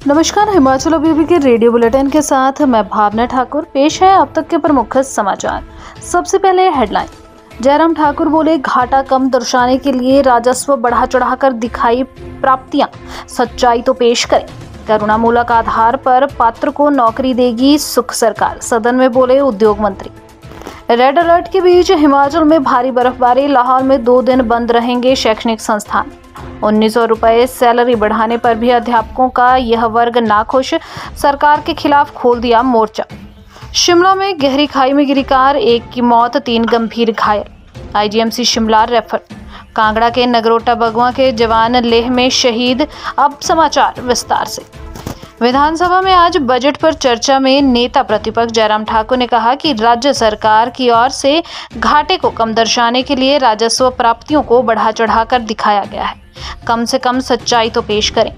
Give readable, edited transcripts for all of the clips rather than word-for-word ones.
नमस्कार, हिमाचल अभियान के रेडियो बुलेटिन के साथ मैं भावना ठाकुर। पेश है अब तक के प्रमुख समाचार। सबसे पहले हेडलाइन। जयराम ठाकुर बोले, घाटा कम दर्शाने के लिए राजस्व बढ़ा चढ़ाकर दिखाई प्राप्तियां, सच्चाई तो पेश करें। करुणामूलक आधार पर पात्र को नौकरी देगी सुख सरकार, सदन में बोले उद्योग मंत्री। रेड अलर्ट के बीच हिमाचल में भारी बर्फबारी, लाहौल में 2 दिन बंद रहेंगे शैक्षणिक संस्थान। 1900 रुपए सैलरी बढ़ाने पर भी अध्यापकों का यह वर्ग नाखुश, सरकार के खिलाफ खोल दिया मोर्चा। शिमला में गहरी खाई में गिरी कार, 1 की मौत, 3 गंभीर घायल, आईजीएमसी शिमला रेफर। कांगड़ा के नगरोटा बगवां के जवान लेह में शहीद। अब समाचार विस्तार से। विधानसभा में आज बजट पर चर्चा में नेता प्रतिपक्ष जयराम ठाकुर ने कहा कि राज्य सरकार की ओर से घाटे को कम दर्शाने के लिए राजस्व प्राप्तियों को बढ़ा चढ़ाकर दिखाया गया है। कम से कम सच्चाई तो पेश करें।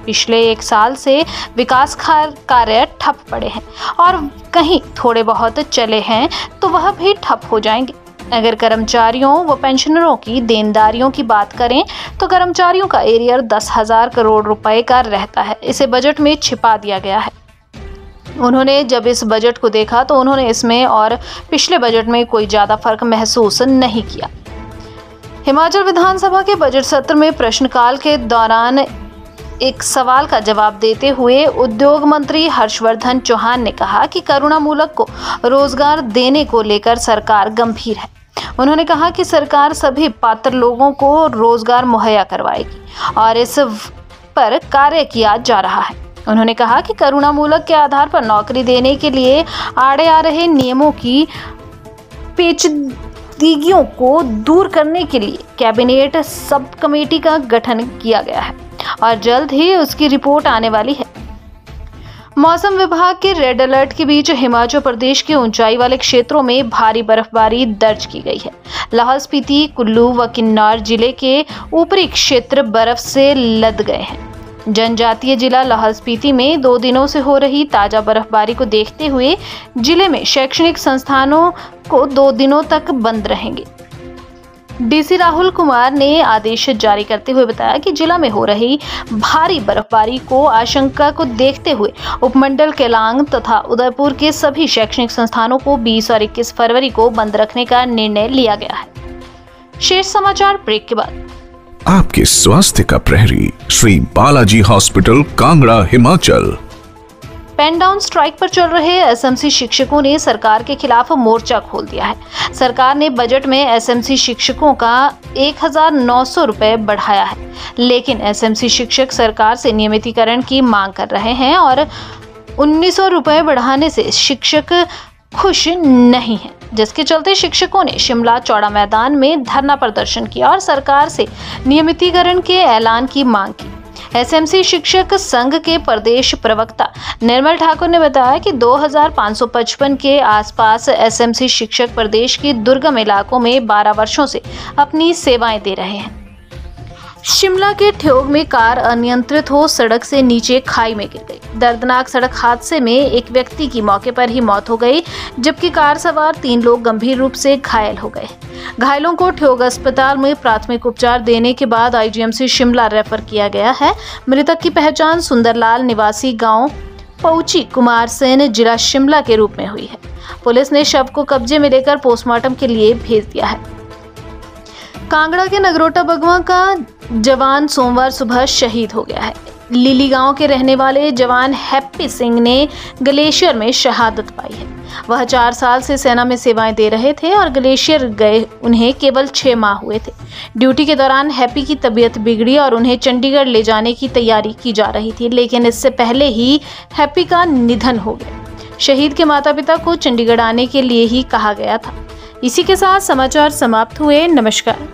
पिछले 1 साल से विकास कार्य ठप पड़े हैं और कहीं थोड़े बहुत चले हैं तो वह भी ठप हो जाएंगे। अगर कर्मचारियों व पेंशनरों की देनदारियों की बात करें तो कर्मचारियों का एरियर 10,000 करोड़ रुपए का रहता है। इसे बजट में छिपा दिया गया है। उन्होंने जब इस बजट को देखा तो उन्होंने इसमें और पिछले बजट में कोई ज्यादा फर्क महसूस नहीं किया। हिमाचल विधानसभा के बजट सत्र में प्रश्नकाल के दौरान एक सवाल का जवाब देते हुए उद्योग मंत्री हर्षवर्धन चौहान ने कहा कि करुणामूलक को रोजगार देने को लेकर सरकार गंभीर है। उन्होंने कहा कि सरकार सभी पात्र लोगों को रोजगार मुहैया करवाएगी और इस पर कार्य किया जा रहा है। उन्होंने कहा कि करुणामूलक के आधार पर नौकरी देने के लिए आड़े आ रहे नियमों की पेचीदगियों को दूर करने के लिए कैबिनेट सब कमेटी का गठन किया गया है और जल्द ही उसकी रिपोर्ट आने वाली है। मौसम विभाग के रेड अलर्ट के बीच हिमाचल प्रदेश के ऊंचाई वाले क्षेत्रों में भारी बर्फबारी दर्ज की गई है। लाहौल स्पीति, कुल्लू व किन्नौर जिले के ऊपरी क्षेत्र बर्फ से लद गए हैं। जनजातीय जिला लाहौल स्पीति में 2 दिनों से हो रही ताजा बर्फबारी को देखते हुए जिले में शैक्षणिक संस्थानों को 2 दिनों तक बंद रहेंगे। डीसी राहुल कुमार ने आदेश जारी करते हुए बताया कि जिला में हो रही भारी बर्फबारी को आशंका को देखते हुए उपमंडल केलांग तथा उदयपुर के सभी शैक्षणिक संस्थानों को 20 और 21 फरवरी को बंद रखने का निर्णय लिया गया है। शेष समाचार ब्रेक के बाद। आपके स्वास्थ्य का प्रहरी Shri Balaji hospital, Kangra, Himachal. Pen down strike पर चल रहे एसएमसी शिक्षकों ने सरकार के खिलाफ मोर्चा खोल दिया है। सरकार ने बजट में एसएमसी शिक्षकों का 1,900 रुपए बढ़ाया है, लेकिन एसएमसी शिक्षक सरकार से नियमितीकरण की मांग कर रहे हैं और 1900 रुपए बढ़ाने से शिक्षक खुश नहीं है, जिसके चलते शिक्षकों ने शिमला चौड़ा मैदान में धरना प्रदर्शन किया और सरकार से नियमितीकरण के ऐलान की मांग की। एसएमसी शिक्षक संघ के प्रदेश प्रवक्ता निर्मल ठाकुर ने बताया कि 2555 के आसपास एसएमसी शिक्षक प्रदेश के दुर्गम इलाकों में 12 वर्षों से अपनी सेवाएं दे रहे हैं। शिमला के ठियोग में कार अनियंत्रित हो सड़क से नीचे खाई में गिर गई। दर्दनाक सड़क हादसे में एक व्यक्ति की मौके पर ही मौत हो गई, जबकि कार सवार 3 लोग गंभीर रूप से घायल हो गए। घायलों को ठियोग अस्पताल में प्राथमिक उपचार देने के बाद आईजीएमसी शिमला रेफर किया गया है। मृतक की पहचान सुंदरलाल निवासी गाँव पौची कुमार सेन, जिला शिमला के रूप में हुई है। पुलिस ने शव को कब्जे में लेकर पोस्टमार्टम के लिए भेज दिया है। कांगड़ा के नगरोटा बगवां का जवान सोमवार सुबह शहीद हो गया है। लिली गांव के रहने वाले जवान हैप्पी सिंह ने ग्लेशियर में शहादत पाई है। वह 4 साल से सेना में सेवाएं दे रहे थे और ग्लेशियर गए उन्हें केवल 6 माह हुए थे। ड्यूटी के दौरान हैप्पी की तबीयत बिगड़ी और उन्हें चंडीगढ़ ले जाने की तैयारी की जा रही थी, लेकिन इससे पहले ही हैप्पी का निधन हो गया। शहीद के माता पिता को चंडीगढ़ आने के लिए ही कहा गया था। इसी के साथ समाचार समाप्त हुए। नमस्कार।